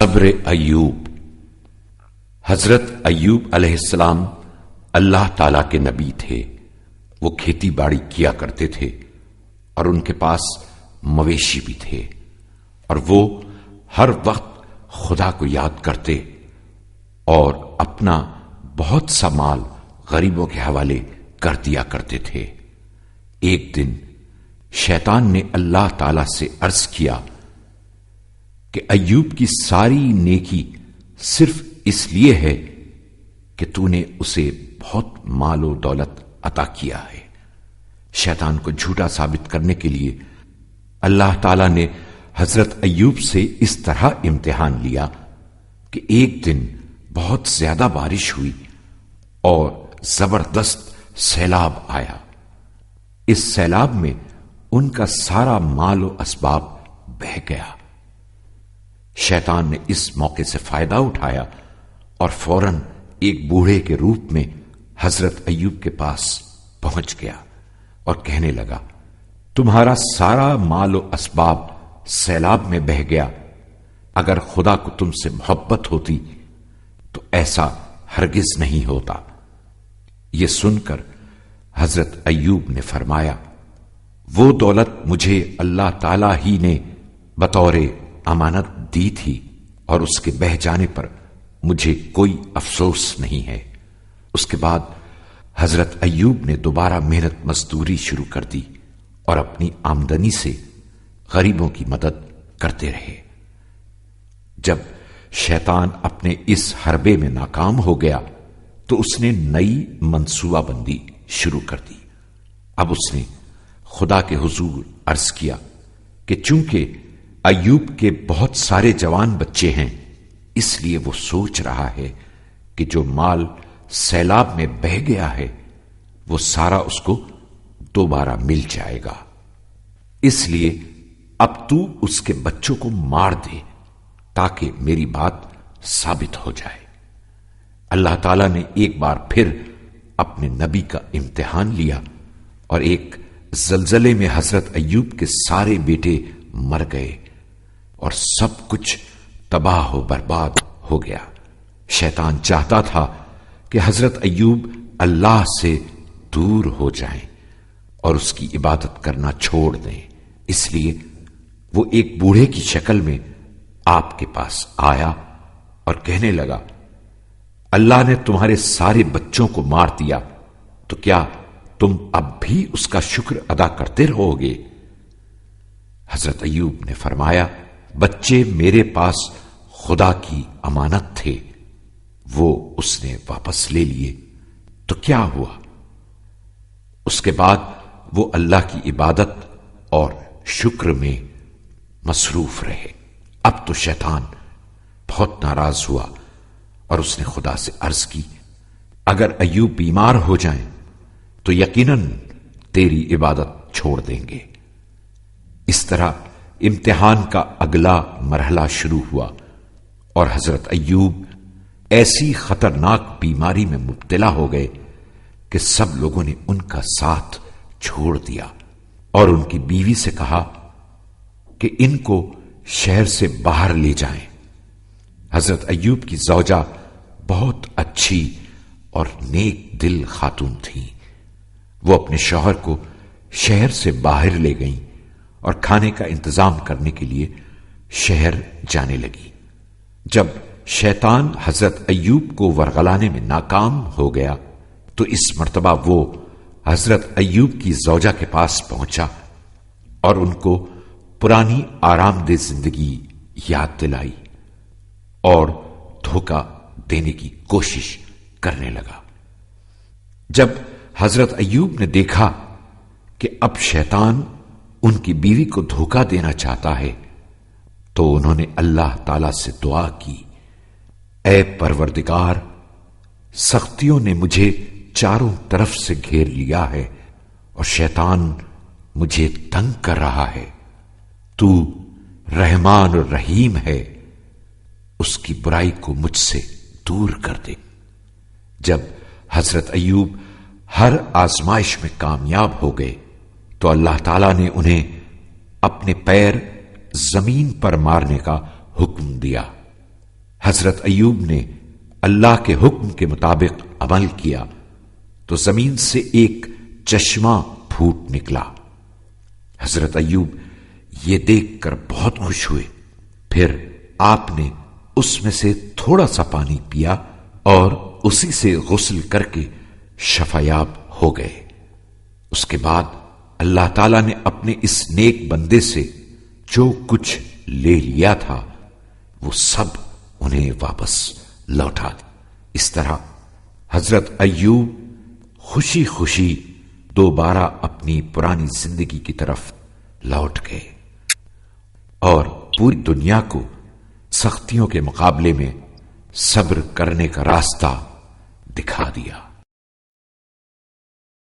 صبر ایوب۔ حضرت ایوب علیہ السلام اللہ تعالی کے نبی تھے۔ وہ کھیتی باڑی کیا کرتے تھے اور ان کے پاس مویشی بھی تھے، اور وہ ہر وقت خدا کو یاد کرتے اور اپنا بہت سا مال غریبوں کے حوالے کر دیا کرتے تھے۔ ایک دن شیطان نے اللہ تعالی سے عرض کیا کہ ایوب کی ساری نیکی صرف اس لیے ہے کہ تو نے اسے بہت مال و دولت عطا کیا ہے۔ شیطان کو جھوٹا ثابت کرنے کے لیے اللہ تعالی نے حضرت ایوب سے اس طرح امتحان لیا کہ ایک دن بہت زیادہ بارش ہوئی اور زبردست سیلاب آیا۔ اس سیلاب میں ان کا سارا مال و اسباب بہہ گیا۔ شیطان نے اس موقع سے فائدہ اٹھایا اور فوراً ایک بوڑھے کے روپ میں حضرت ایوب کے پاس پہنچ گیا اور کہنے لگا، تمہارا سارا مال و اسباب سیلاب میں بہہ گیا، اگر خدا کو تم سے محبت ہوتی تو ایسا ہرگز نہیں ہوتا۔ یہ سن کر حضرت ایوب نے فرمایا، وہ دولت مجھے اللہ تعالی ہی نے بطور امانت دی تھی اور اس کے بہہ جانے پر مجھے کوئی افسوس نہیں ہے۔ اس کے بعد حضرت ایوب نے دوبارہ محنت مزدوری شروع کر دی اور اپنی آمدنی سے غریبوں کی مدد کرتے رہے۔ جب شیطان اپنے اس حربے میں ناکام ہو گیا تو اس نے نئی منصوبہ بندی شروع کر دی۔ اب اس نے خدا کے حضور عرض کیا کہ چونکہ ایوب کے بہت سارے جوان بچے ہیں، اس لیے وہ سوچ رہا ہے کہ جو مال سیلاب میں بہہ گیا ہے وہ سارا اس کو دوبارہ مل جائے گا، اس لیے اب تو اس کے بچوں کو مار دے تاکہ میری بات ثابت ہو جائے۔ اللہ تعالیٰ نے ایک بار پھر اپنے نبی کا امتحان لیا اور ایک زلزلے میں حضرت ایوب کے سارے بیٹے مر گئے اور سب کچھ تباہ و برباد ہو گیا۔ شیطان چاہتا تھا کہ حضرت ایوب اللہ سے دور ہو جائیں اور اس کی عبادت کرنا چھوڑ دیں، اس لیے وہ ایک بوڑھے کی شکل میں آپ کے پاس آیا اور کہنے لگا، اللہ نے تمہارے سارے بچوں کو مار دیا تو کیا تم اب بھی اس کا شکر ادا کرتے رہو گے؟ حضرت ایوب نے فرمایا، بچے میرے پاس خدا کی امانت تھے، وہ اس نے واپس لے لیے تو کیا ہوا؟ اس کے بعد وہ اللہ کی عبادت اور شکر میں مصروف رہے۔ اب تو شیطان بہت ناراض ہوا اور اس نے خدا سے عرض کی، اگر ایوب بیمار ہو جائیں تو یقیناً تیری عبادت چھوڑ دیں گے۔ اس طرح امتحان کا اگلا مرحلہ شروع ہوا اور حضرت ایوب ایسی خطرناک بیماری میں مبتلا ہو گئے کہ سب لوگوں نے ان کا ساتھ چھوڑ دیا اور ان کی بیوی سے کہا کہ ان کو شہر سے باہر لے جائیں۔ حضرت ایوب کی زوجہ بہت اچھی اور نیک دل خاتون تھی۔ وہ اپنے شوہر کو شہر سے باہر لے گئیں اور کھانے کا انتظام کرنے کے لیے شہر جانے لگی۔ جب شیطان حضرت ایوب کو ورغلانے میں ناکام ہو گیا تو اس مرتبہ وہ حضرت ایوب کی زوجہ کے پاس پہنچا اور ان کو پرانی آرام دہ زندگی یاد دلائی اور دھوکہ دینے کی کوشش کرنے لگا۔ جب حضرت ایوب نے دیکھا کہ اب شیطان ان کی بیوی کو دھوکہ دینا چاہتا ہے تو انہوں نے اللہ تعالی سے دعا کی، اے پروردگار، سختیوں نے مجھے چاروں طرف سے گھیر لیا ہے اور شیطان مجھے تنگ کر رہا ہے، تو رحمان اور رحیم ہے، اس کی برائی کو مجھ سے دور کر دے۔ جب حضرت ایوب ہر آزمائش میں کامیاب ہو گئے تو اللہ تعالیٰ نے انہیں اپنے پیر زمین پر مارنے کا حکم دیا حضرت ایوب نے اللہ کے حکم کے مطابق عمل کیا تو زمین سے ایک چشمہ پھوٹ نکلا۔ حضرت ایوب یہ دیکھ کر بہت خوش ہوئے۔ پھر آپ نے اس میں سے تھوڑا سا پانی پیا اور اسی سے غسل کر کے شفایاب ہو گئے۔ اس کے بعد اللہ تعالیٰ نے اپنے اس نیک بندے سے جو کچھ لے لیا تھا وہ سب انہیں واپس لوٹا دیا۔ اس طرح حضرت ایوب خوشی خوشی دوبارہ اپنی پرانی زندگی کی طرف لوٹ گئے اور پوری دنیا کو سختیوں کے مقابلے میں صبر کرنے کا راستہ دکھا دیا۔